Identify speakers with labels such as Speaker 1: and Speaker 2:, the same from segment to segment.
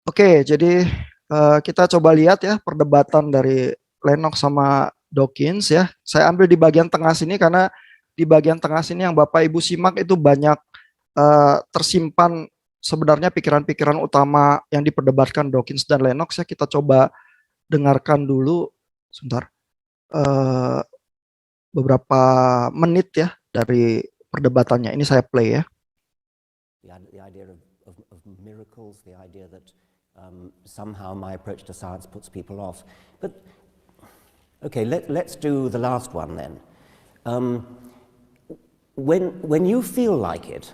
Speaker 1: Oke, jadi kita coba lihat ya perdebatan dari Lennox sama Dawkins ya. Saya ambil di bagian tengah sini karena di bagian tengah sini yang Bapak Ibu simak itu banyak tersimpan sebenarnya pikiran-pikiran utama yang diperdebatkan Dawkins dan Lennox ya. Kita coba dengarkan dulu sebentar eh, beberapa menit ya dari perdebatannya. Ini saya play ya.
Speaker 2: The idea of miracles, the idea that somehow my approach to science puts people off. But, okay, let's do the last one then. When you feel like it,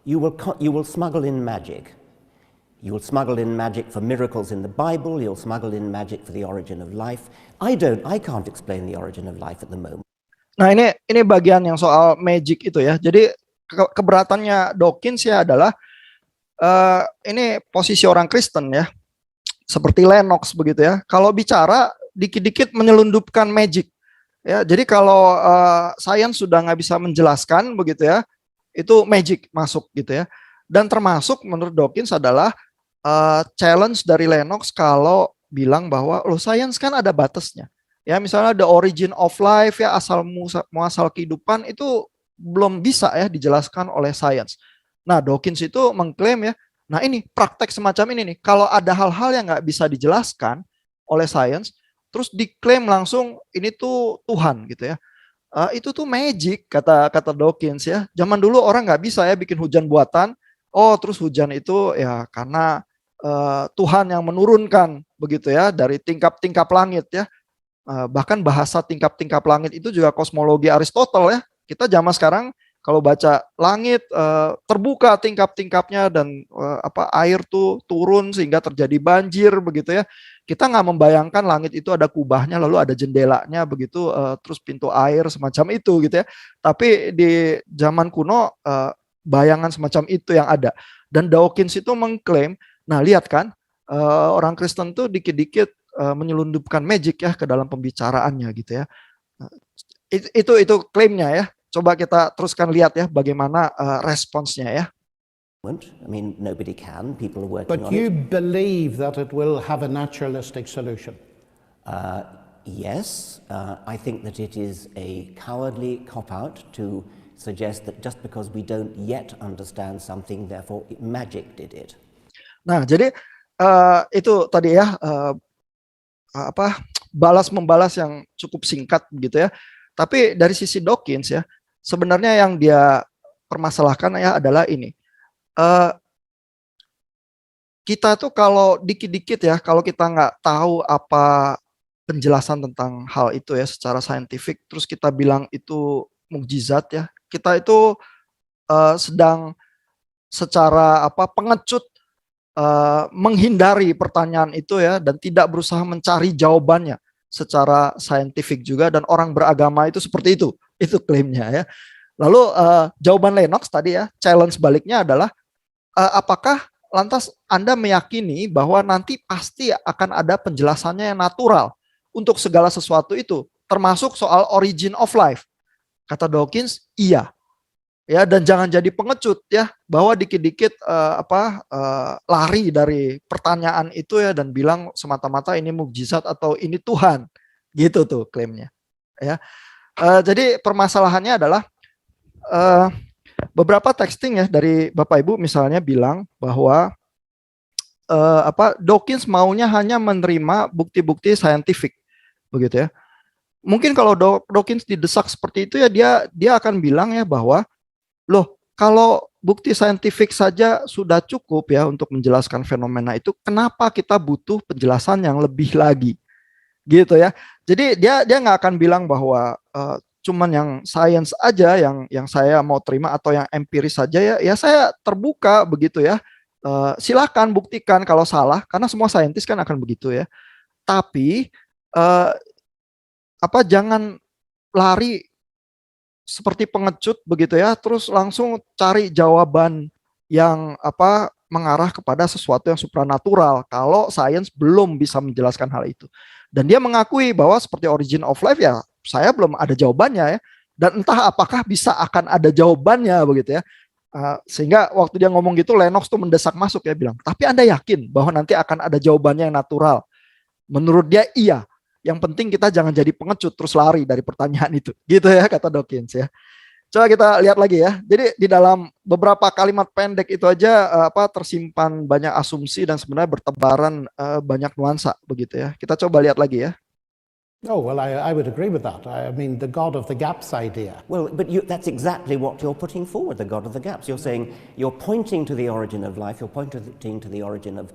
Speaker 2: you will smuggle in magic. You will smuggle in magic for miracles in the Bible, you'll smuggle in magic for the origin of life. I can't explain the origin of life at the moment.
Speaker 1: Nah, ini bagian yang soal magic itu ya. Jadi keberatannya Dawkins ya adalah ini posisi orang Kristen ya, seperti Lennox begitu ya. Kalau bicara dikit-dikit menyelundupkan magic ya. Jadi kalau sains sudah nggak bisa menjelaskan begitu ya, itu magic masuk gitu ya. Dan termasuk menurut Dawkins adalah challenge dari Lennox kalau bilang bahwa loh sains kan ada batasnya. Ya misalnya the origin of life ya, asal muasal kehidupan itu belum bisa ya dijelaskan oleh sains. Nah, Dawkins itu mengklaim ya, nah ini praktek semacam ini nih, kalau ada hal-hal yang nggak bisa dijelaskan oleh sains, terus diklaim langsung ini tuh Tuhan gitu ya. Itu tuh magic kata Dawkins ya. Zaman dulu orang nggak bisa ya bikin hujan buatan. Oh, terus hujan itu ya karena Tuhan yang menurunkan begitu ya dari tingkap-tingkap langit ya. Bahkan bahasa tingkap-tingkap langit itu juga kosmologi Aristotle ya. Kita zaman sekarang kalau baca langit terbuka tingkap-tingkapnya dan air tuh turun sehingga terjadi banjir begitu ya. Kita nggak membayangkan langit itu ada kubahnya lalu ada jendelanya begitu terus pintu air semacam itu gitu ya. Tapi di zaman kuno bayangan semacam itu yang ada. Dan Dawkins itu mengklaim, nah lihat kan orang Kristen tuh dikit-dikit menyelundupkan magic ya ke dalam pembicaraannya gitu ya. Itu klaimnya ya. Coba kita teruskan lihat ya bagaimana responsnya ya.
Speaker 2: I mean, nobody can. People are working
Speaker 3: But
Speaker 2: on
Speaker 3: you
Speaker 2: it.
Speaker 3: believe that it will have a naturalistic solution?
Speaker 2: Yes, I think that it is a cowardly cop-out to suggest that just because we don't yet understand something, therefore magic did it.
Speaker 1: Nah, jadi itu tadi ya balas membalas yang cukup singkat gitu ya. Tapi dari sisi Dawkins ya, sebenarnya yang dia permasalahkan ya adalah ini. Kita tuh kalau dikit-dikit ya, kalau kita nggak tahu apa penjelasan tentang hal itu ya secara saintifik, terus kita bilang itu mukjizat ya, kita itu sedang secara pengecut menghindari pertanyaan itu ya dan tidak berusaha mencari jawabannya secara saintifik juga, dan orang beragama itu seperti itu klaimnya ya. Lalu jawaban Lennox tadi ya, challenge baliknya adalah apakah lantas Anda meyakini bahwa nanti pasti akan ada penjelasannya yang natural untuk segala sesuatu itu, termasuk soal origin of life? Kata Dawkins, iya. Ya, dan jangan jadi pengecut ya, bahwa dikit-dikit lari dari pertanyaan itu ya dan bilang semata-mata ini mukjizat atau ini Tuhan. Gitu tuh klaimnya. Ya. Jadi permasalahannya adalah beberapa texting ya dari Bapak Ibu misalnya bilang bahwa Dawkins maunya hanya menerima bukti-bukti saintifik begitu ya. Mungkin kalau Dawkins didesak seperti itu ya dia akan bilang ya bahwa loh, kalau bukti saintifik saja sudah cukup ya untuk menjelaskan fenomena itu, kenapa kita butuh penjelasan yang lebih lagi? Gitu ya. Jadi dia nggak akan bilang bahwa cuman yang sains aja yang saya mau terima atau yang empiris saja ya saya terbuka begitu ya. Silakan buktikan kalau salah, karena semua saintis kan akan begitu ya. Tapi jangan lari seperti pengecut begitu ya, terus langsung cari jawaban yang mengarah kepada sesuatu yang supranatural kalau sains belum bisa menjelaskan hal itu. Dan dia mengakui bahwa seperti origin of life ya, saya belum ada jawabannya ya, dan entah apakah bisa akan ada jawabannya begitu ya. Sehingga waktu dia ngomong gitu, Lennox tuh mendesak masuk ya, bilang, tapi Anda yakin bahwa nanti akan ada jawabannya yang natural? Menurut dia iya. Yang penting kita jangan jadi pengecut terus lari dari pertanyaan itu. Gitu ya kata Dawkins ya. Coba kita lihat lagi ya. Jadi di dalam beberapa kalimat pendek itu aja tersimpan banyak asumsi dan sebenarnya bertebaran banyak nuansa begitu ya. Kita coba lihat lagi ya.
Speaker 3: Oh, well, I would agree with that. I mean, the God of the gaps idea.
Speaker 2: Well, but that's exactly what you're putting forward, the God of the gaps. You're saying, you're pointing to the origin of life, you're pointing to the origin of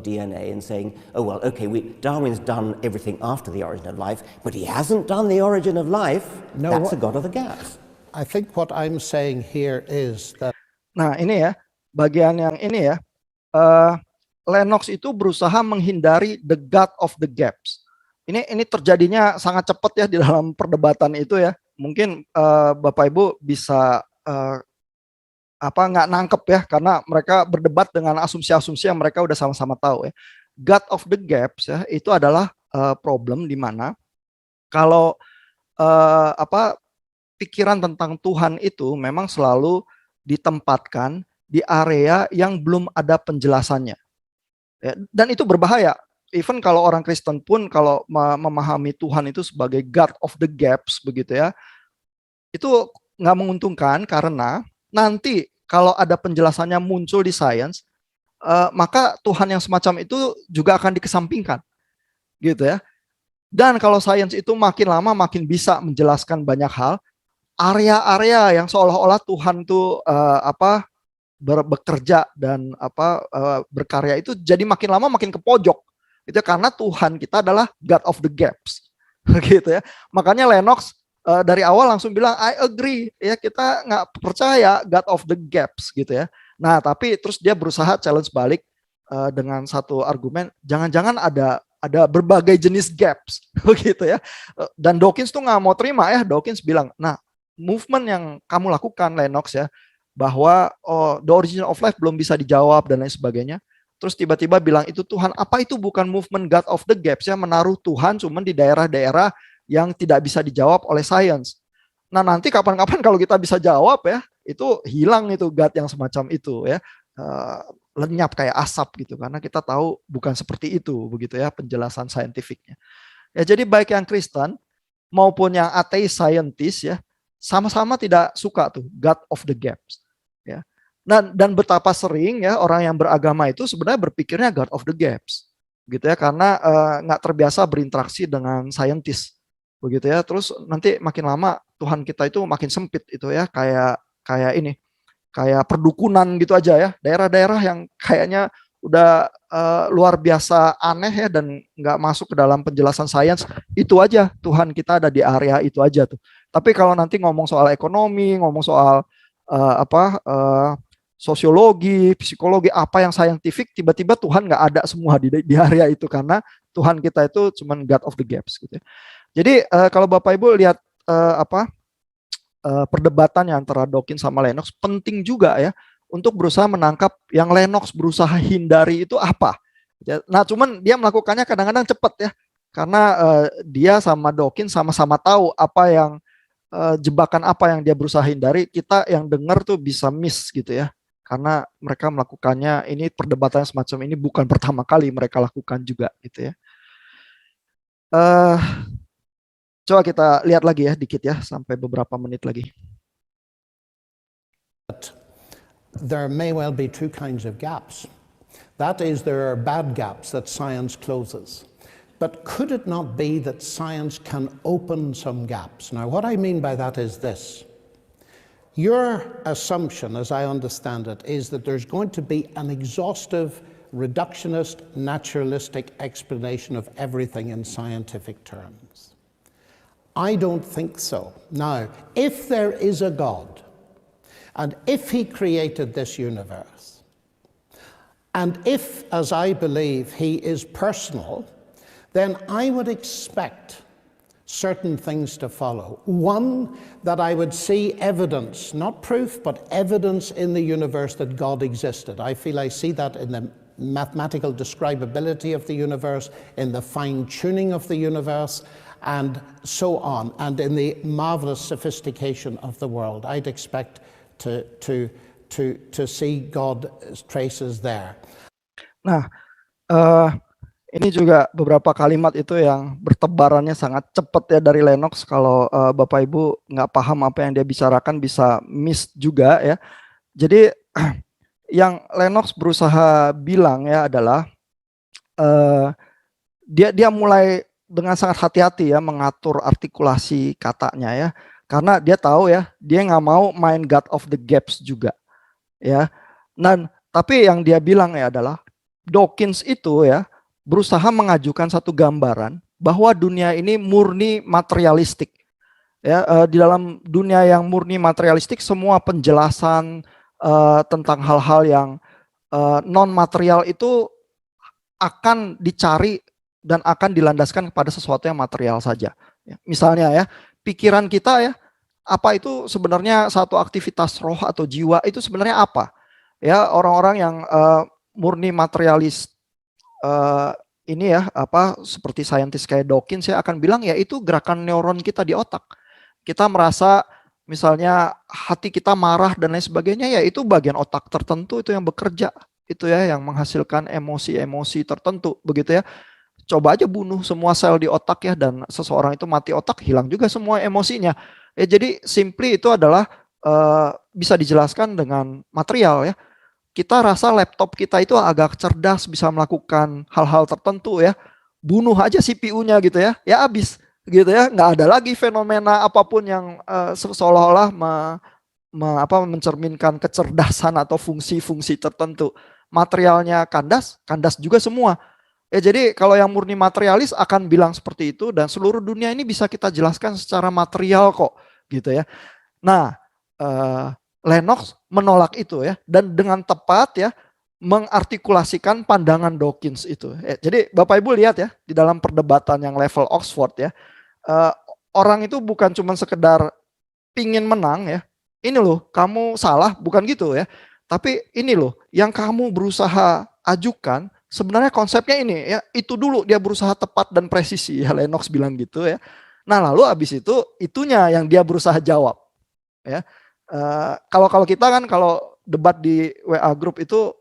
Speaker 2: DNA and saying, oh, well, okay, Darwin's done everything after the origin of life, but he hasn't done the origin of life.
Speaker 3: No,
Speaker 2: That's the God of the gaps.
Speaker 3: I think what I'm saying here is that...
Speaker 1: Nah, ini ya, bagian yang ini ya, Lennox itu berusaha menghindari the God of the gaps. Ini terjadinya sangat cepat ya di dalam perdebatan itu ya. Mungkin Bapak Ibu bisa nggak nangkep ya, karena mereka berdebat dengan asumsi-asumsi yang mereka udah sama-sama tahu ya. God of the gaps ya, itu adalah problem di mana kalau pikiran tentang Tuhan itu memang selalu ditempatkan di area yang belum ada penjelasannya. Ya, dan itu berbahaya. Even kalau orang Kristen pun kalau memahami Tuhan itu sebagai God of the gaps begitu ya, itu nggak menguntungkan karena nanti kalau ada penjelasannya muncul di sains, maka Tuhan yang semacam itu juga akan dikesampingkan, gitu ya. Dan kalau sains itu makin lama makin bisa menjelaskan banyak hal, area-area yang seolah-olah Tuhan tuh bekerja dan berkarya itu jadi makin lama makin ke pojok. Itu karena Tuhan kita adalah God of the gaps, gitu ya. Makanya Lennox dari awal langsung bilang I agree ya, kita nggak percaya God of the gaps gitu ya. Nah tapi terus dia berusaha challenge balik dengan satu argumen, jangan-jangan ada berbagai jenis gaps begitu ya. Dan Dawkins tuh nggak mau terima ya. Dawkins bilang, nah movement yang kamu lakukan Lennox ya, bahwa the origin of life belum bisa dijawab dan lain sebagainya. Terus tiba-tiba bilang itu Tuhan, apa itu bukan movement God of the gaps ya, menaruh Tuhan cuman di daerah-daerah yang tidak bisa dijawab oleh sains. Nah nanti kapan-kapan kalau kita bisa jawab ya, itu hilang itu God yang semacam itu ya, lenyap kayak asap gitu, karena kita tahu bukan seperti itu begitu ya penjelasan saintifiknya. Ya jadi baik yang Kristen maupun yang ateis saintis ya, sama-sama tidak suka tuh God of the gaps ya. Dan betapa sering ya orang yang beragama itu sebenarnya berpikirnya God of the gaps gitu ya, karena nggak terbiasa berinteraksi dengan saintis begitu ya. Terus nanti makin lama Tuhan kita itu makin sempit itu ya, kayak ini, kayak perdukunan gitu aja ya, daerah-daerah yang kayaknya udah luar biasa aneh ya dan nggak masuk ke dalam penjelasan sains, itu aja Tuhan kita ada di area itu aja tuh. Tapi kalau nanti ngomong soal ekonomi, ngomong soal sosiologi, psikologi, apa yang saintifik, tiba-tiba Tuhan nggak ada semua di area itu, karena Tuhan kita itu cuman God of the gaps gitu. Jadi kalau Bapak Ibu lihat perdebatan antara Dawkins sama Lennox, penting juga ya untuk berusaha menangkap yang Lennox berusaha hindari itu apa. Nah cuman dia melakukannya kadang-kadang cepat ya, karena dia sama Dawkins sama-sama tahu apa yang jebakan apa yang dia berusaha hindari. Kita yang dengar tuh bisa miss gitu ya, karena mereka melakukannya, ini perdebatan semacam ini bukan pertama kali mereka lakukan juga gitu ya. Coba kita lihat lagi ya dikit ya, sampai beberapa menit lagi.
Speaker 3: There may well be two kinds of gaps. That is, there are bad gaps that science closes. But could it not be that science can open some gaps? Now, what I mean by that is this. Your assumption, as I understand it, is that there's going to be an exhaustive, reductionist, naturalistic explanation of everything in scientific terms. I don't think so. Now, if there is a God, and if he created this universe, and if, as I believe, he is personal, then I would expect certain things to follow. One, that I would see evidence, not proof, but evidence in the universe that God existed. I feel I see that in the mathematical describability of the universe, in the fine-tuning of the universe, and so on, and in the marvelous sophistication of the world. I'd expect to to see God's traces there.
Speaker 1: Nah, ini juga beberapa kalimat itu yang bertebarannya sangat cepat ya dari Lennox. Kalau Bapak Ibu nggak paham apa yang dia bicarakan bisa miss juga ya. Jadi yang Lennox berusaha bilang ya adalah dia mulai dengan sangat hati-hati ya mengatur artikulasi katanya ya, karena dia tahu ya dia nggak mau main God of the Gaps juga ya. Dan tapi yang dia bilang ya adalah Dawkins itu ya berusaha mengajukan satu gambaran bahwa dunia ini murni materialistik ya. Di dalam dunia yang murni materialistik semua penjelasan tentang hal-hal yang non material itu akan dicari dan akan dilandaskan kepada sesuatu yang material saja. Misalnya ya, pikiran kita ya, apa itu sebenarnya satu aktivitas roh atau jiwa itu sebenarnya apa? Ya, orang-orang yang murni materialis ini ya, apa seperti saintis kayak Dawkins ya akan bilang ya itu gerakan neuron kita di otak. Kita merasa misalnya hati kita marah dan lain sebagainya ya itu bagian otak tertentu itu yang bekerja. Itu ya yang menghasilkan emosi-emosi tertentu begitu ya. Coba aja bunuh semua sel di otak ya dan seseorang itu mati otak hilang juga semua emosinya. Ya jadi simply itu adalah bisa dijelaskan dengan material ya. Kita rasa laptop kita itu agak cerdas bisa melakukan hal-hal tertentu ya. Bunuh aja CPU-nya gitu ya. Ya habis gitu ya. Nggak ada lagi fenomena apapun yang seolah-olah mencerminkan kecerdasan atau fungsi-fungsi tertentu. Materialnya kandas, kandas juga semua. Ya jadi kalau yang murni materialis akan bilang seperti itu dan seluruh dunia ini bisa kita jelaskan secara material kok gitu ya. Nah, Lennox menolak itu ya dan dengan tepat ya mengartikulasikan pandangan Dawkins itu. Jadi Bapak Ibu lihat ya di dalam perdebatan yang level Oxford ya, orang itu bukan cuma sekedar pingin menang ya. Ini loh kamu salah bukan gitu ya. Tapi ini loh yang kamu berusaha ajukan sebenarnya konsepnya ini ya, itu dulu dia berusaha tepat dan presisi ya Lennox bilang gitu ya. Nah lalu abis itu itunya yang dia berusaha jawab ya. Kalau kita kan kalau debat di WA group itu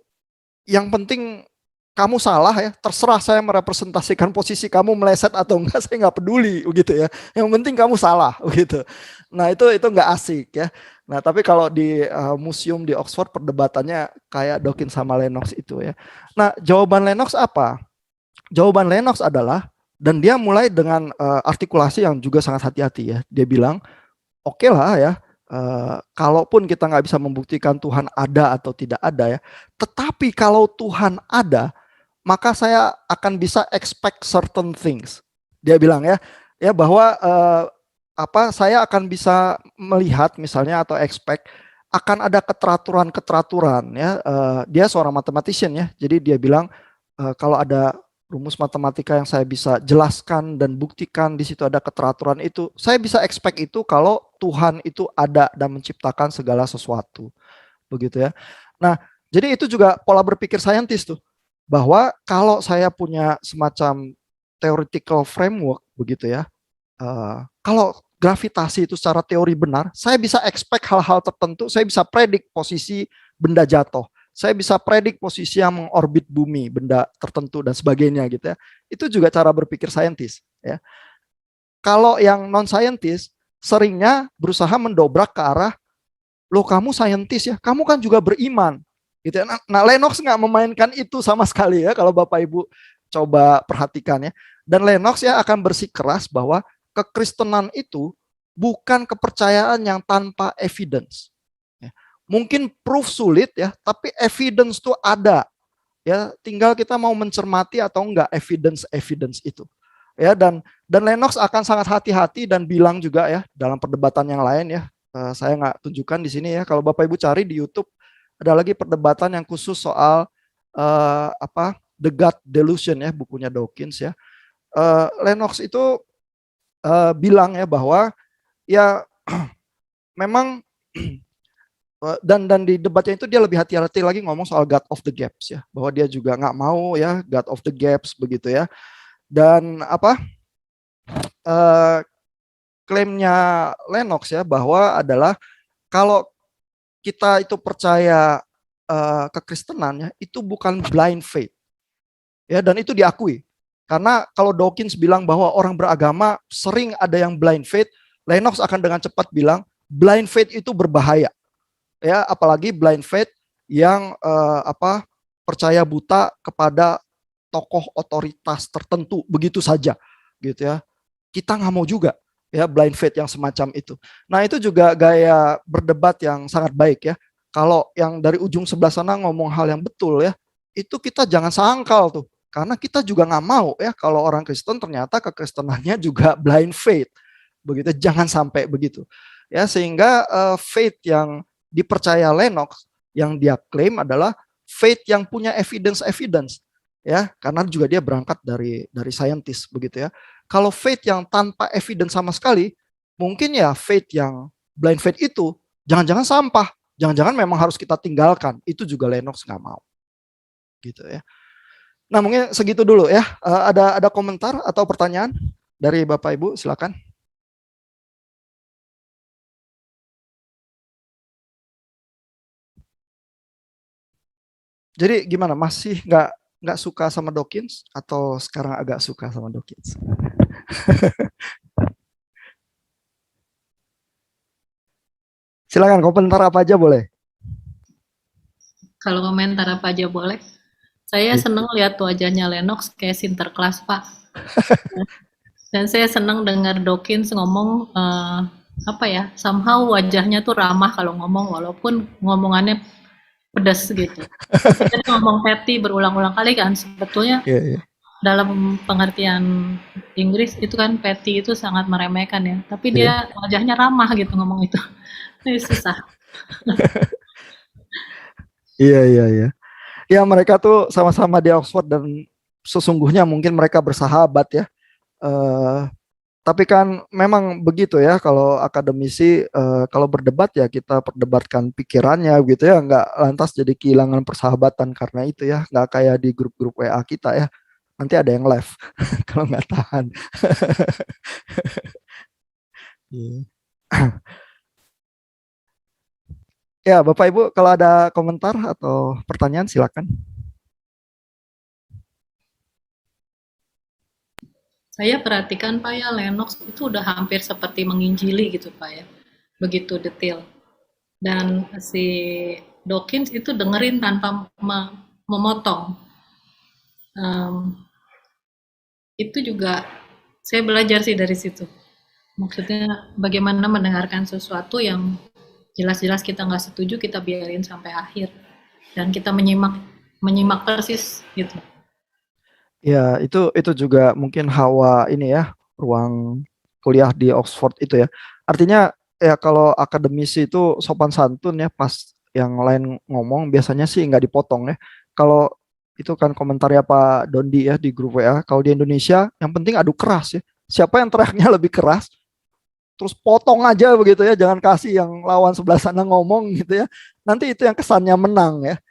Speaker 1: yang penting kamu salah ya, terserah saya merepresentasikan posisi kamu meleset atau enggak saya nggak peduli begitu ya. Yang penting kamu salah begitu. Nah itu nggak asik ya. Nah tapi kalau di museum di Oxford perdebatannya kayak Dawkins sama Lennox itu ya. Nah jawaban Lennox apa? Jawaban Lennox adalah dan dia mulai dengan artikulasi yang juga sangat hati-hati ya. Dia bilang oke lah ya. Kalaupun kita nggak bisa membuktikan Tuhan ada atau tidak ada ya, tetapi kalau Tuhan ada, maka saya akan bisa expect certain things. Dia bilang ya bahwa saya akan bisa melihat misalnya atau expect akan ada keteraturan ya. Dia seorang mathematician ya, jadi dia bilang kalau ada rumus matematika yang saya bisa jelaskan dan buktikan di situ ada keteraturan itu, saya bisa expect itu kalau Tuhan itu ada dan menciptakan segala sesuatu. Begitu ya. Nah, jadi itu juga pola berpikir saintis tuh. Bahwa kalau saya punya semacam theoretical framework begitu ya. Kalau gravitasi itu secara teori benar, saya bisa expect hal-hal tertentu, saya bisa predik posisi benda jatuh. Saya bisa predik posisi yang mengorbit bumi, benda tertentu dan sebagainya gitu ya. Itu juga cara berpikir saintis ya. Kalau yang non saintis seringnya berusaha mendobrak ke arah loh kamu saintis ya, kamu kan juga beriman gitu ya. Nah, Lennox nggak memainkan itu sama sekali ya kalau Bapak Ibu coba perhatikan ya. Dan Lennox ya akan bersikeras bahwa kekristenan itu bukan kepercayaan yang tanpa evidence. Mungkin proof sulit ya, tapi evidence itu ada. Ya, tinggal kita mau mencermati atau enggak evidence itu. Ya, dan Lennox akan sangat hati-hati dan bilang juga ya dalam perdebatan yang lain ya. Saya nggak tunjukkan di sini ya. Kalau Bapak Ibu cari di YouTube ada lagi perdebatan yang khusus soal The God Delusion ya, bukunya Dawkins ya. Lennox itu bilang ya bahwa ya memang dan di debatnya itu dia lebih hati-hati lagi ngomong soal God of the Gaps ya, bahwa dia juga nggak mau ya God of the Gaps begitu ya. Dan klaimnya Lennox ya bahwa adalah kalau kita itu percaya kekristenannya itu bukan blind faith. Ya, dan itu diakui. Karena kalau Dawkins bilang bahwa orang beragama sering ada yang blind faith, Lennox akan dengan cepat bilang blind faith itu berbahaya. Ya, apalagi blind faith yang percaya buta kepada tokoh otoritas tertentu begitu saja, gitu ya. Kita nggak mau juga ya blind faith yang semacam itu. Nah, itu juga gaya berdebat yang sangat baik ya. Kalau yang dari ujung sebelah sana ngomong hal yang betul ya, itu kita jangan sangkal tuh. Karena kita juga nggak mau ya kalau orang Kristen ternyata kekristenannya juga blind faith. Begitu, jangan sampai begitu. Ya, sehingga faith yang dipercaya Lennox yang dia klaim adalah faith yang punya evidence ya, karena juga dia berangkat dari saintis begitu ya. Kalau faith yang tanpa evidence sama sekali, mungkin ya faith yang blind faith itu jangan-jangan sampah, jangan-jangan memang harus kita tinggalkan. Itu juga Lennox nggak mau. Gitu ya. Nah, mungkin segitu dulu ya. Ada komentar atau pertanyaan dari Bapak Ibu, silakan. Jadi gimana? Masih nggak suka sama Dawkins atau sekarang agak suka sama Dawkins? Silakan komentar apa aja boleh.
Speaker 4: Kalau komentar apa aja boleh. Saya seneng lihat wajahnya Lennox kayak Sinterklas, Pak. Dan saya seneng dengar Dawkins ngomong somehow wajahnya tuh ramah kalau ngomong walaupun ngomongannya pedas gitu. Kita ngomong petty berulang-ulang kali kan sebetulnya dalam pengertian Inggris itu kan petty itu sangat meremehkan ya. Tapi dia wajahnya ramah gitu ngomong itu. Ini susah.
Speaker 1: Iya. Ya, mereka tuh sama-sama di Oxford dan sesungguhnya mungkin mereka bersahabat ya. Tapi kan memang begitu ya, kalau akademisi kalau berdebat ya kita perdebatkan pikirannya gitu ya, nggak lantas jadi kehilangan persahabatan karena itu ya, nggak kayak di grup-grup WA kita ya, nanti ada yang live kalau nggak tahan. Ya, Bapak Ibu, kalau ada komentar atau pertanyaan silakan.
Speaker 4: Saya perhatikan Pak ya, Lennox itu udah hampir seperti menginjili gitu Pak ya, begitu detail. Dan si Dawkins itu dengerin tanpa memotong. Itu juga saya belajar sih dari situ. Maksudnya bagaimana mendengarkan sesuatu yang jelas-jelas kita nggak setuju, kita biarin sampai akhir. Dan kita menyimak persis gitu.
Speaker 1: Ya, itu juga mungkin hawa ini ya, ruang kuliah di Oxford itu ya. Artinya ya kalau akademisi itu sopan santun ya, pas yang lain ngomong biasanya sih nggak dipotong ya. Kalau itu kan komentarnya Pak Dondi ya di grup WA, kalau di Indonesia yang penting adu keras ya. Siapa yang teriaknya lebih keras, terus potong aja begitu ya, jangan kasih yang lawan sebelah sana ngomong gitu ya. Nanti itu yang kesannya menang ya.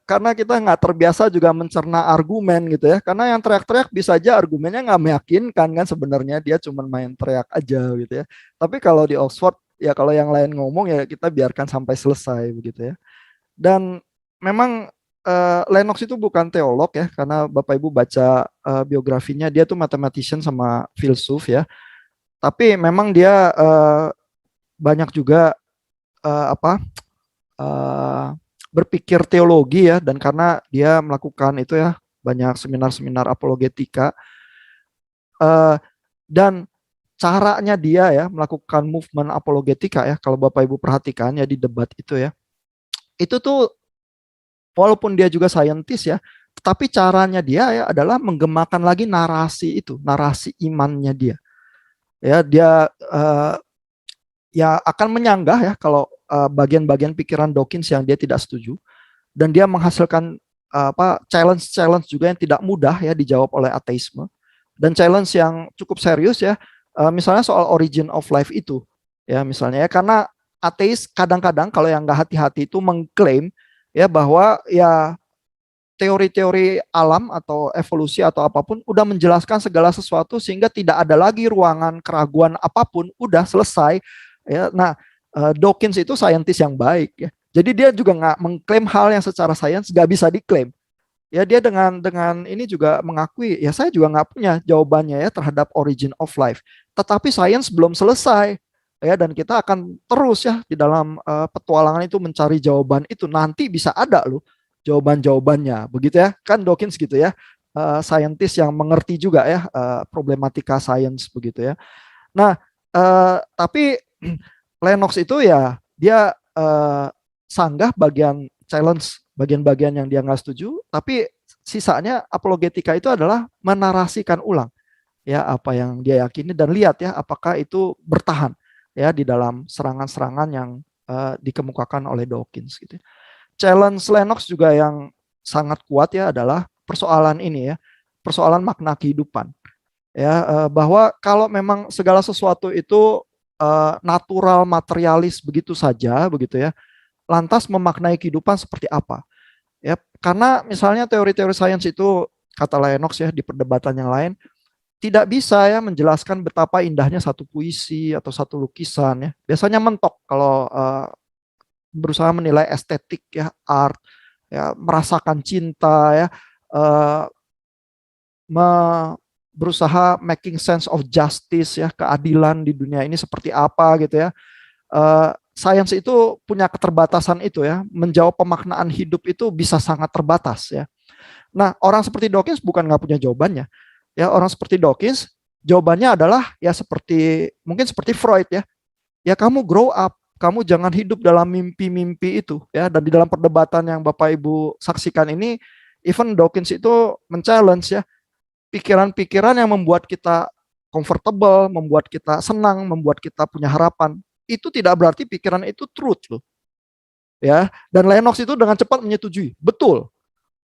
Speaker 1: Karena kita nggak terbiasa juga mencerna argumen gitu ya. Karena yang teriak-teriak bisa aja argumennya nggak meyakinkan kan, sebenarnya dia cuma main teriak aja gitu ya. Tapi kalau di Oxford ya kalau yang lain ngomong ya kita biarkan sampai selesai begitu ya. Dan memang Lennox itu bukan teolog ya, karena Bapak Ibu baca biografinya, dia tuh mathematician sama filsuf ya. Tapi memang dia banyak juga berpikir teologi ya, dan karena dia melakukan itu ya banyak seminar-seminar apologetika dan caranya dia ya melakukan movement apologetika ya, kalau Bapak Ibu perhatikan ya di debat itu ya, itu tuh walaupun dia juga saintis ya, tetapi caranya dia ya adalah menggemakan lagi narasi itu, narasi imannya dia ya. Dia ya akan menyanggah ya kalau bagian-bagian pikiran Dawkins yang dia tidak setuju, dan dia menghasilkan challenge juga yang tidak mudah ya dijawab oleh ateisme, dan challenge yang cukup serius ya, misalnya soal origin of life itu ya misalnya ya, karena ateis kadang-kadang kalau yang nggak hati-hati itu mengklaim ya bahwa ya teori-teori alam atau evolusi atau apapun udah menjelaskan segala sesuatu sehingga tidak ada lagi ruangan keraguan apapun, udah selesai ya. Nah, Dawkins itu saintis yang baik ya. Jadi dia juga nggak mengklaim hal yang secara sains nggak bisa diklaim. Ya dia dengan ini juga mengakui ya saya juga nggak punya jawabannya ya terhadap origin of life. Tetapi sains belum selesai ya dan kita akan terus ya di dalam petualangan itu mencari jawaban itu. Nanti bisa ada loh jawaban-jawabannya begitu ya. Kan Dawkins gitu ya. Saintis yang mengerti juga ya problematika sains begitu ya. Nah, tapi Lennox itu ya dia sanggah bagian challenge bagian-bagian yang dia nggak setuju, tapi sisanya apologetika itu adalah menarasikan ulang ya apa yang dia yakini dan lihat ya apakah itu bertahan ya di dalam serangan-serangan yang dikemukakan oleh Dawkins gitu. Challenge Lennox juga yang sangat kuat ya adalah persoalan ini ya, persoalan makna kehidupan ya bahwa kalau memang segala sesuatu itu natural materialis begitu saja begitu ya, lantas memaknai kehidupan seperti apa? Ya, karena misalnya teori-teori sains itu kata Lennox ya di perdebatan yang lain tidak bisa ya menjelaskan betapa indahnya satu puisi atau satu lukisan ya. Biasanya mentok kalau berusaha menilai estetik ya, art ya, merasakan cinta ya, uh, berusaha making sense of justice ya, keadilan di dunia ini seperti apa gitu ya. Sains itu punya keterbatasan itu ya, menjawab pemaknaan hidup itu bisa sangat terbatas ya. Nah, orang seperti Dawkins bukan nggak punya jawabannya. Ya, orang seperti Dawkins jawabannya adalah ya seperti mungkin seperti Freud ya. Ya kamu grow up, kamu jangan hidup dalam mimpi-mimpi itu ya. Dan di dalam perdebatan yang Bapak Ibu saksikan ini, even Dawkins itu men-challenge ya pikiran-pikiran yang membuat kita comfortable, membuat kita senang, membuat kita punya harapan. Itu tidak berarti pikiran itu truth loh. Ya, dan Lennox itu dengan cepat menyetujui. Betul.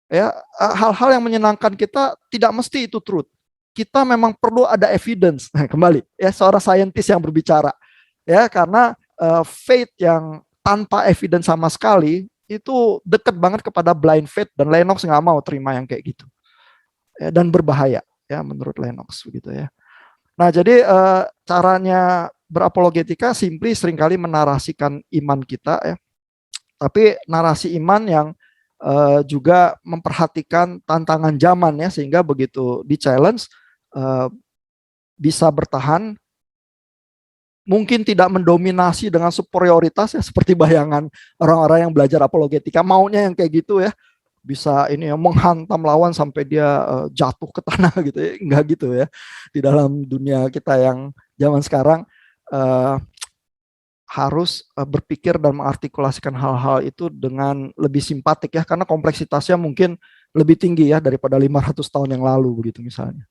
Speaker 1: Ya, hal-hal yang menyenangkan kita tidak mesti itu truth. Kita memang perlu ada evidence. Nah, kembali ya seorang saintis yang berbicara. Ya, karena faith yang tanpa evidence sama sekali itu dekat banget kepada blind faith dan Lennox nggak mau terima yang kayak gitu. Ya, dan berbahaya ya menurut Lennox begitu ya. Nah, jadi caranya berapologetika simply seringkali menarasikan iman kita ya. Tapi narasi iman yang juga memperhatikan tantangan zaman ya sehingga begitu di challenge bisa bertahan, mungkin tidak mendominasi dengan superioritas ya seperti bayangan orang-orang yang belajar apologetika maunya yang kayak gitu ya, bisa ini ya menghantam lawan sampai dia jatuh ke tanah gitu ya, enggak gitu ya. Di dalam dunia kita yang zaman sekarang harus berpikir dan mengartikulasikan hal-hal itu dengan lebih simpatik ya, karena kompleksitasnya mungkin lebih tinggi ya daripada 500 tahun yang lalu begitu misalnya.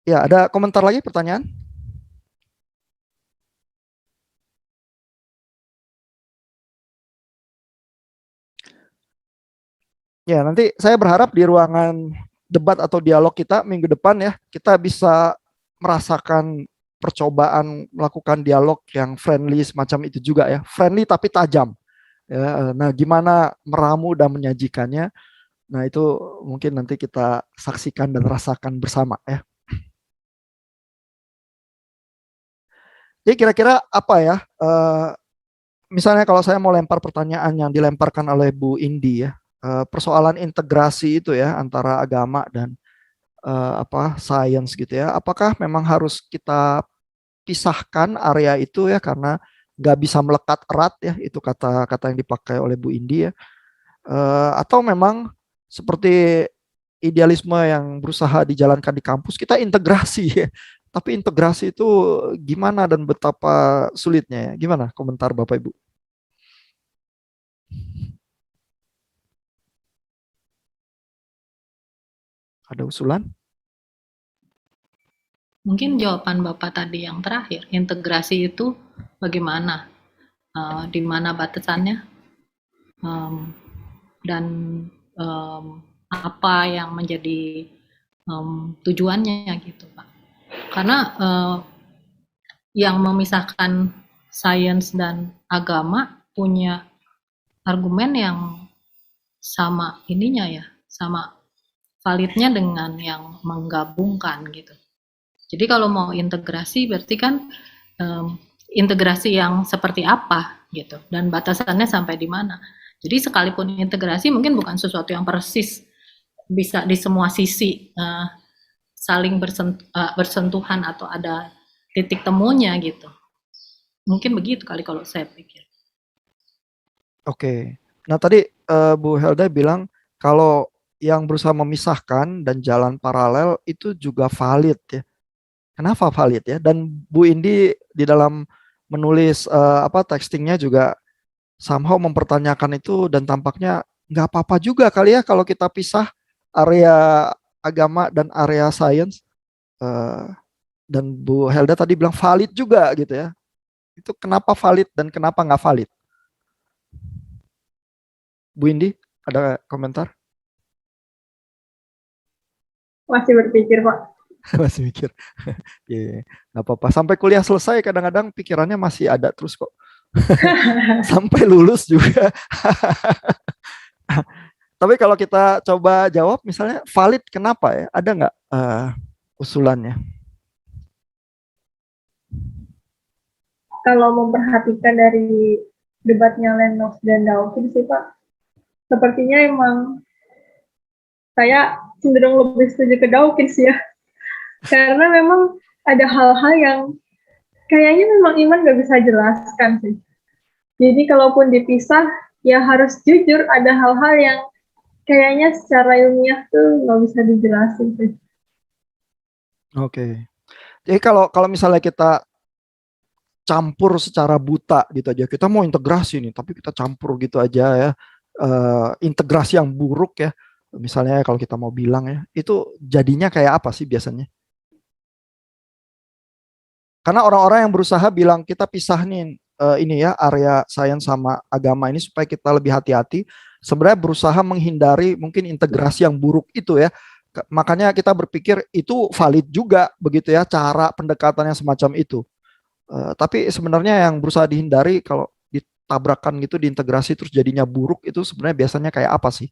Speaker 1: Ya, ada komentar lagi, pertanyaan? Ya, nanti saya berharap di ruangan debat atau dialog kita minggu depan ya, kita bisa merasakan percobaan melakukan dialog yang friendly semacam itu juga ya. Friendly tapi tajam. Ya, nah, gimana meramu dan menyajikannya? Nah, itu mungkin nanti kita saksikan dan rasakan bersama ya. Jadi kira-kira apa ya? Misalnya kalau saya mau lempar pertanyaan yang dilemparkan oleh Bu Indi ya, persoalan integrasi itu ya antara agama dan sains gitu ya. Apakah memang harus kita pisahkan area itu ya karena nggak bisa melekat erat ya, itu kata-kata yang dipakai oleh Bu Indi ya. Atau memang seperti idealisme yang berusaha dijalankan di kampus, kita integrasi ya. Tapi integrasi itu gimana dan betapa sulitnya ya. Gimana komentar Bapak Ibu? Ada usulan?
Speaker 4: Mungkin jawaban Bapak tadi yang terakhir, integrasi itu bagaimana, di mana batasannya, dan apa yang menjadi tujuannya gitu Pak. Karena yang memisahkan sains dan agama punya argumen yang sama ininya ya, sama validnya dengan yang menggabungkan gitu. Jadi kalau mau integrasi berarti kan integrasi yang seperti apa gitu dan batasannya sampai di mana. Jadi sekalipun integrasi mungkin bukan sesuatu yang persis bisa di semua sisi saling bersentuhan atau ada titik temunya gitu. Mungkin begitu kali kalau saya pikir.
Speaker 1: Oke. Nah tadi Bu Helda bilang kalau yang berusaha memisahkan dan jalan paralel itu juga valid ya. Kenapa valid ya? Dan Bu Indi di dalam menulis textingnya juga somehow mempertanyakan itu dan tampaknya nggak apa-apa juga kali ya kalau kita pisah area agama dan area sains. Dan Bu Helda tadi bilang valid juga gitu ya. Itu kenapa valid dan kenapa nggak valid? Bu Indi, ada komentar?
Speaker 5: Masih berpikir, Pak.
Speaker 1: Masih mikir. Iya, nggak apa-apa. Sampai kuliah selesai kadang-kadang pikirannya masih ada terus kok. Sampai lulus juga. Tapi kalau kita coba jawab, misalnya valid kenapa ya? Ada nggak usulannya?
Speaker 5: Kalau memperhatikan dari debatnya Lennox dan Dawkins sih, Pak, sepertinya emang saya cenderung lebih setuju ke Dawkins ya. Karena memang ada hal-hal yang kayaknya memang iman nggak bisa jelaskan sih. Jadi kalaupun dipisah, ya harus jujur ada hal-hal yang kayaknya secara ilmiah tuh nggak bisa dijelasin sih.
Speaker 1: Oke. Jadi kalau misalnya kita campur secara buta gitu aja, kita mau integrasi nih, tapi kita campur gitu aja ya, integrasi yang buruk ya. Misalnya kalau kita mau bilang ya, itu jadinya kayak apa sih biasanya? Karena orang-orang yang berusaha bilang kita pisah nih ini ya area sains sama agama ini supaya kita lebih hati-hati, sebenarnya berusaha menghindari mungkin integrasi yang buruk itu ya. Makanya kita berpikir itu valid juga begitu ya cara pendekatan yang semacam itu. Tapi sebenarnya yang berusaha dihindari kalau ditabrakan gitu diintegrasi terus jadinya buruk itu sebenarnya biasanya kayak apa sih?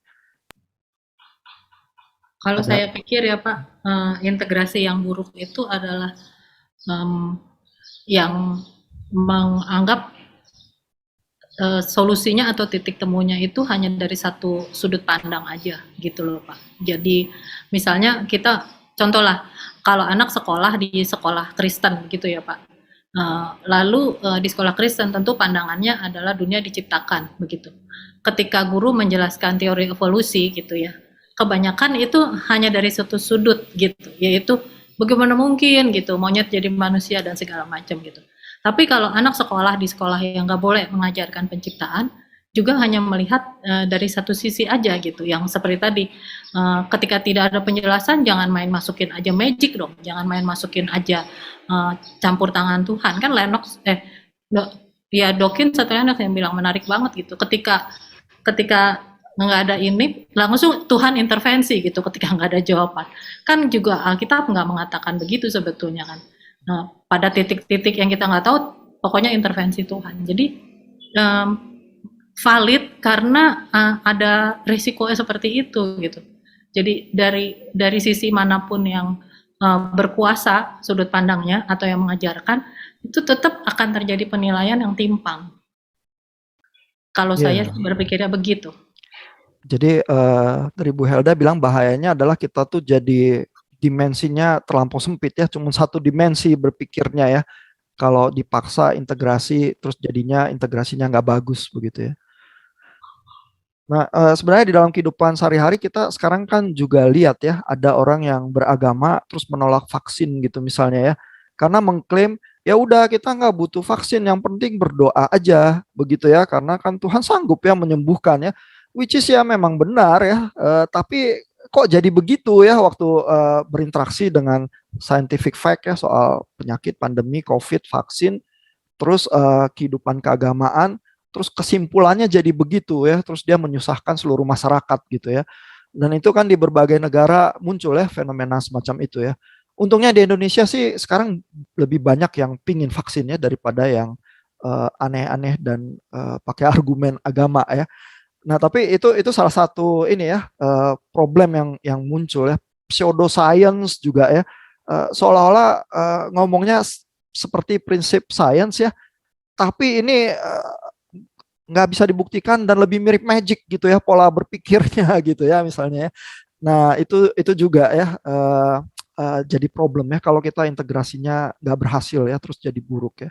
Speaker 4: Kalau
Speaker 1: Ada.
Speaker 4: saya pikir ya Pak, integrasi yang buruk itu adalah yang menganggap solusinya atau titik temunya itu hanya dari satu sudut pandang aja gitu loh Pak. Jadi misalnya kita contohlah kalau anak sekolah di sekolah Kristen gitu ya Pak. Lalu di sekolah Kristen tentu pandangannya adalah dunia diciptakan begitu. Ketika guru menjelaskan teori evolusi gitu ya, kebanyakan itu hanya dari satu sudut gitu, yaitu bagaimana mungkin gitu monyet jadi manusia dan segala macam gitu. Tapi kalau anak sekolah di sekolah yang nggak boleh mengajarkan penciptaan, juga hanya melihat dari satu sisi aja gitu. Yang seperti tadi, ketika tidak ada penjelasan, jangan main masukin aja magic dong, jangan main masukin aja campur tangan Tuhan. Kan Lennox, Dawkins satu anak yang bilang menarik banget gitu. Ketika nggak ada ini, langsung Tuhan intervensi gitu ketika nggak ada jawaban. Kan juga Alkitab nggak mengatakan begitu sebetulnya kan. Nah, pada titik-titik yang kita nggak tahu, pokoknya intervensi Tuhan. Jadi valid karena ada risikonya seperti itu gitu. Jadi dari sisi manapun yang berkuasa sudut pandangnya atau yang mengajarkan, itu tetap akan terjadi penilaian yang timpang. Kalau saya berpikirnya begitu.
Speaker 1: Jadi dari Bu Helda bilang bahayanya adalah kita tuh jadi dimensinya terlampau sempit ya, cuma satu dimensi berpikirnya ya. Kalau dipaksa integrasi, terus jadinya integrasinya nggak bagus begitu ya. Nah, sebenarnya di dalam kehidupan sehari-hari kita sekarang kan juga lihat ya, ada orang yang beragama terus menolak vaksin gitu misalnya ya, karena mengklaim ya udah kita nggak butuh vaksin, yang penting berdoa aja begitu ya, karena kan Tuhan sanggup ya menyembuhkan ya, which is ya memang benar ya, tapi kok jadi begitu ya waktu berinteraksi dengan scientific fact ya soal penyakit, pandemi, COVID, vaksin, terus kehidupan keagamaan, terus kesimpulannya jadi begitu ya, terus dia menyusahkan seluruh masyarakat gitu ya. Dan itu kan di berbagai negara muncul ya fenomena semacam itu ya. Untungnya di Indonesia sih sekarang lebih banyak yang pingin vaksin ya daripada yang aneh-aneh dan pakai argumen agama ya. Nah, tapi itu salah satu ini ya problem yang muncul ya, pseudoscience juga ya, seolah-olah ngomongnya seperti prinsip sains ya, tapi ini nggak bisa dibuktikan dan lebih mirip magic gitu ya pola berpikirnya gitu ya misalnya ya. Nah itu juga ya jadi problem ya kalau kita integrasinya nggak berhasil ya terus jadi buruk ya.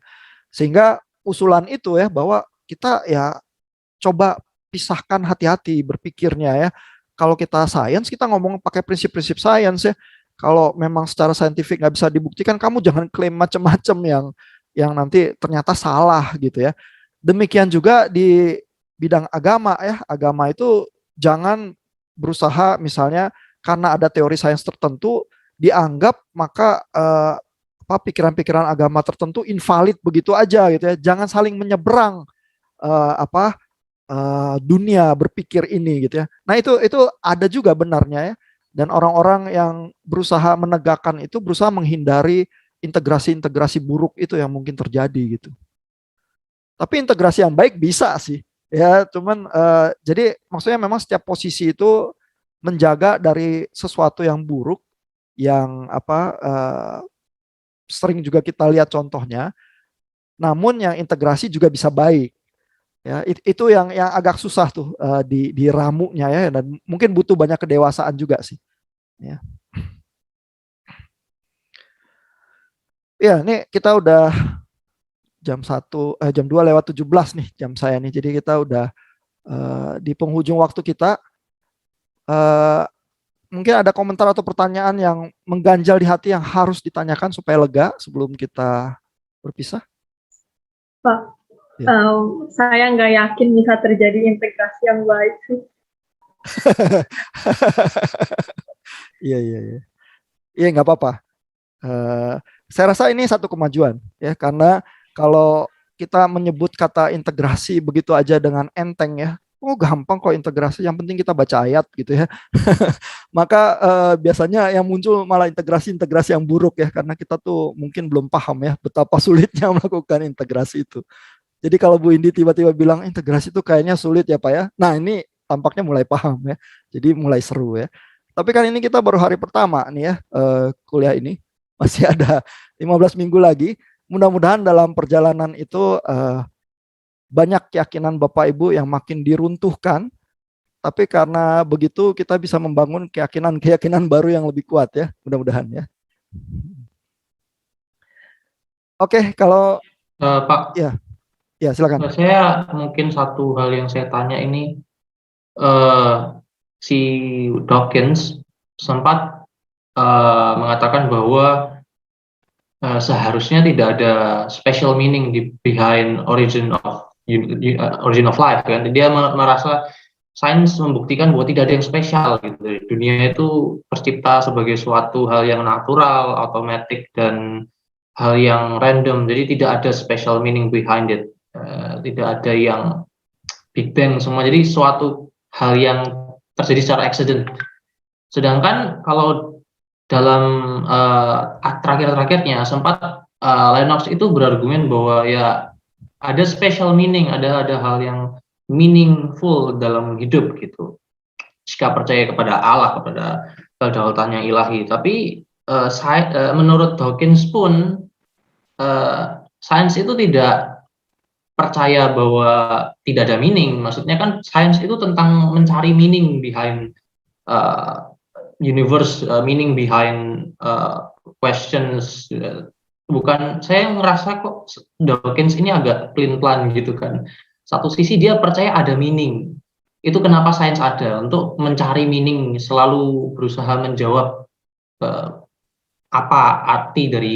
Speaker 1: Sehingga usulan itu ya bahwa kita ya coba pisahkan hati-hati berpikirnya ya. Kalau kita sains kita ngomong pakai prinsip-prinsip sains ya. Kalau memang secara saintifik nggak bisa dibuktikan, kamu jangan klaim macam-macam yang nanti ternyata salah gitu ya. Demikian juga di bidang agama ya. Agama itu jangan berusaha misalnya karena ada teori sains tertentu dianggap maka pikiran-pikiran agama tertentu invalid begitu aja gitu ya. Jangan saling menyeberang dunia berpikir ini gitu ya. Nah itu ada juga benarnya ya. Dan orang-orang yang berusaha menegakkan itu berusaha menghindari integrasi-integrasi buruk itu yang mungkin terjadi gitu. Tapi integrasi yang baik bisa sih. Ya, cuman jadi maksudnya memang setiap posisi itu menjaga dari sesuatu yang buruk yang sering juga kita lihat contohnya. Namun yang integrasi juga bisa baik. Ya, itu yang agak susah tuh di ramunya ya dan mungkin butuh banyak kedewasaan juga sih. Ya. Ya, ini kita udah jam 2 lewat 17 nih jam saya nih. Jadi kita udah di penghujung waktu kita. Mungkin ada komentar atau pertanyaan yang mengganjal di hati yang harus ditanyakan supaya lega sebelum kita berpisah.
Speaker 5: Pak,
Speaker 1: Ya.
Speaker 5: saya nggak yakin bisa terjadi integrasi yang baik sih.
Speaker 1: Iya. Iya nggak apa-apa. Saya rasa ini satu kemajuan ya karena kalau kita menyebut kata integrasi begitu aja dengan enteng ya, oh gampang kok integrasi, yang penting kita baca ayat gitu ya. Maka biasanya yang muncul malah integrasi yang buruk ya karena kita tuh mungkin belum paham ya betapa sulitnya melakukan integrasi itu. Jadi kalau Bu Indi tiba-tiba bilang integrasi itu kayaknya sulit ya Pak ya. Nah ini tampaknya mulai paham ya. Jadi mulai seru ya. Tapi kan ini kita baru hari pertama nih ya kuliah ini. Masih ada 15 minggu lagi. Mudah-mudahan dalam perjalanan itu banyak keyakinan Bapak Ibu yang makin diruntuhkan. Tapi karena begitu kita bisa membangun keyakinan-keyakinan baru yang lebih kuat ya. Mudah-mudahan ya. Oke, kalau
Speaker 6: Pak,
Speaker 1: ya silakan.
Speaker 6: saya mungkin satu hal yang saya tanya ini, si Dawkins sempat mengatakan bahwa seharusnya tidak ada special meaning behind origin of life kan. Dia merasa sains membuktikan bahwa tidak ada yang spesial gitu. Dunia itu tercipta sebagai suatu hal yang natural, otomatis dan hal yang random. Jadi tidak ada special meaning behind it. Tidak ada yang Big Bang semua. Jadi suatu hal yang terjadi secara accident. Sedangkan kalau dalam terakhir-terakhirnya sempat Lennox itu berargumen bahwa ya ada special meaning, ada hal yang meaningful dalam hidup gitu. Jika percaya kepada Allah, kepada kedaulatan yang ilahi. Tapi menurut Dawkins pun sains itu tidak percaya bahwa tidak ada meaning. Maksudnya kan sains itu tentang mencari meaning behind universe, meaning behind questions. Bukan, saya ngerasa kok Dawkins ini agak pelin-pelan gitu kan. Satu sisi dia percaya ada meaning. Itu kenapa sains ada, untuk mencari meaning, selalu berusaha menjawab apa arti dari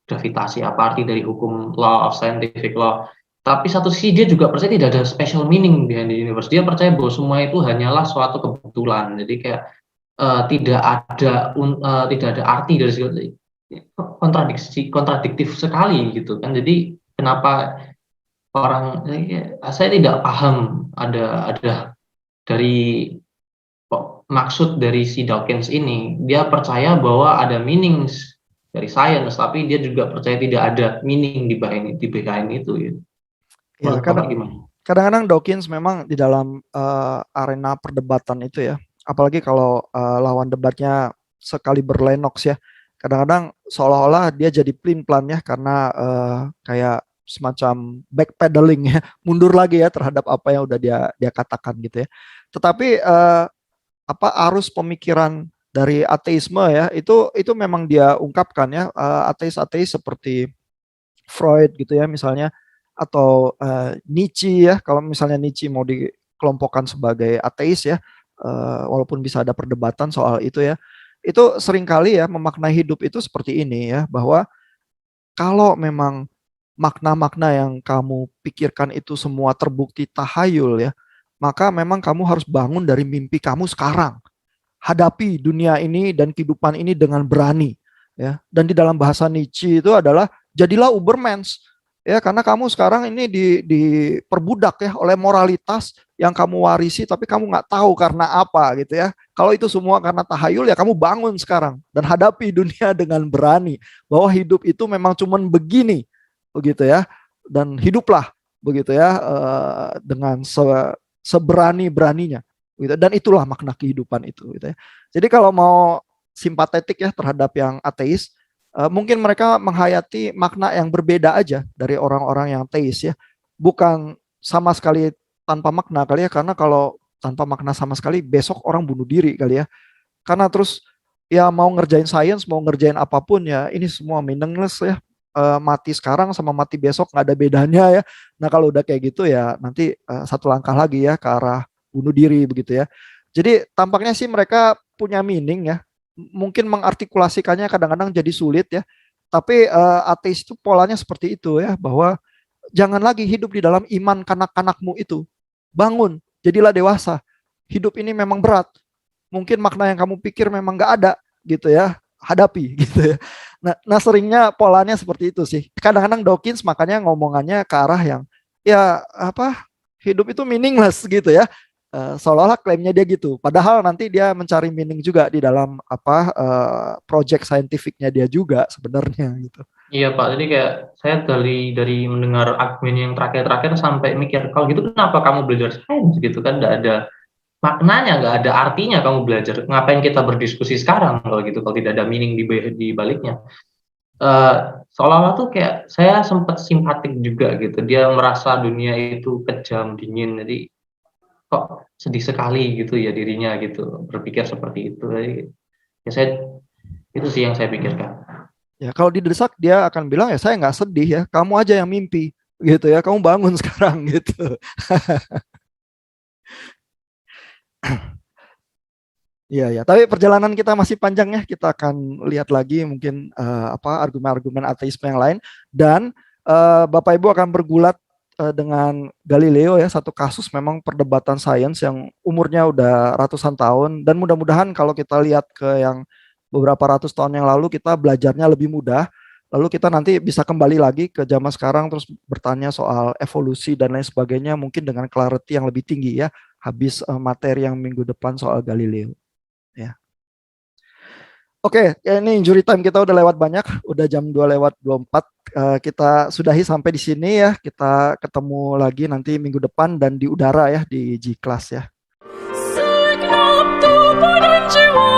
Speaker 6: gravitasi, apa arti dari hukum law of scientific law. Tapi satu sisi dia juga percaya tidak ada special meaning behind the universe. Dia percaya bahwa semua itu hanyalah suatu kebetulan. Jadi kayak tidak ada arti dari segala, kontradiktif sekali gitu kan. Jadi kenapa saya tidak paham ada dari maksud dari si Dawkins ini. Dia percaya bahwa ada meaning dari sains, tapi dia juga percaya tidak ada meaning di behind itu ya.
Speaker 1: Ya, kadang-kadang Dawkins memang di dalam arena perdebatan itu ya, apalagi kalau lawan debatnya sekaliber Lennox ya, Kadang-kadang seolah-olah dia jadi pelin-pelan ya karena kayak semacam backpedaling ya, mundur lagi ya terhadap apa yang udah dia katakan gitu ya. Tetapi apa arus pemikiran dari ateisme ya itu memang dia ungkapkan ya, ateis-ateis seperti Freud gitu ya misalnya, atau Nietzsche ya, kalau misalnya Nietzsche mau dikelompokkan sebagai ateis ya, walaupun bisa ada perdebatan soal itu ya, itu seringkali ya memaknai hidup itu seperti ini ya, bahwa kalau memang makna-makna yang kamu pikirkan itu semua terbukti tahayul ya, maka memang kamu harus bangun dari mimpi kamu sekarang. Hadapi dunia ini dan kehidupan ini dengan berani ya. Dan di dalam bahasa Nietzsche itu adalah jadilah Ubermensch ya, karena kamu sekarang ini diperbudak ya oleh moralitas yang kamu warisi tapi kamu nggak tahu karena apa gitu ya. Kalau itu semua karena tahayul ya kamu bangun sekarang dan hadapi dunia dengan berani bahwa hidup itu memang cuman begini begitu ya, dan hiduplah begitu ya, dengan seberani-beraninya gitu. Dan itulah makna kehidupan itu gitu ya. Jadi kalau mau simpatetik ya terhadap yang ateis, mungkin mereka menghayati makna yang berbeda aja dari orang-orang yang teis ya, bukan sama sekali tanpa makna kali ya, karena kalau tanpa makna sama sekali besok orang bunuh diri kali ya, karena terus ya mau ngerjain sains, mau ngerjain apapun ya ini semua meaningless ya. Mati sekarang sama mati besok nggak ada bedanya ya. Nah kalau udah kayak gitu ya nanti satu langkah lagi ya ke arah bunuh diri begitu ya. Jadi tampaknya sih mereka punya meaning ya. Mungkin mengartikulasikannya kadang-kadang jadi sulit ya. Tapi ateis itu polanya seperti itu ya, bahwa jangan lagi hidup di dalam iman kanak-kanakmu itu. Bangun, jadilah dewasa. Hidup ini memang berat. Mungkin makna yang kamu pikir memang nggak ada gitu ya. Hadapi gitu ya. Nah seringnya polanya seperti itu sih. Kadang-kadang Dawkins makanya ngomongannya ke arah yang ya apa, hidup itu meaningless gitu ya. Seolah-olah klaimnya dia gitu. Padahal nanti dia mencari meaning juga di dalam apa project saintifiknya dia juga sebenarnya gitu.
Speaker 6: Iya Pak, jadi kayak saya dari mendengar argumen yang terakhir-terakhir sampai mikir, kalau gitu kenapa kamu belajar sains gitu kan, nggak ada maknanya, nggak ada artinya kamu belajar. Ngapain kita berdiskusi sekarang kalau gitu, kalau tidak ada meaning di baliknya. Seolah-olah tuh kayak saya sempat simpatik juga gitu. Dia merasa dunia itu kejam, dingin. Jadi kok sedih sekali gitu ya dirinya gitu, berpikir seperti itu. Jadi, ya itu sih yang saya pikirkan.
Speaker 1: Ya kalau didesak dia akan bilang ya saya nggak sedih ya, kamu aja yang mimpi gitu ya, kamu bangun sekarang gitu. Iya ya, tapi perjalanan kita masih panjang ya. Kita akan lihat lagi mungkin apa argumen-argumen ateisme yang lain, dan Bapak Ibu akan bergulat dengan Galileo ya, satu kasus memang perdebatan sains yang umurnya udah ratusan tahun, dan mudah-mudahan kalau kita lihat ke yang beberapa ratus tahun yang lalu kita belajarnya lebih mudah, lalu kita nanti bisa kembali lagi ke zaman sekarang terus bertanya soal evolusi dan lain sebagainya mungkin dengan clarity yang lebih tinggi ya, habis materi yang minggu depan soal Galileo. Ya. Oke, ya ini injury time kita udah lewat banyak, udah jam 2:24. Kita sudahi sampai di sini ya. Kita ketemu lagi nanti minggu depan dan di udara ya di G-Class ya.
Speaker 7: Segna tu jiwa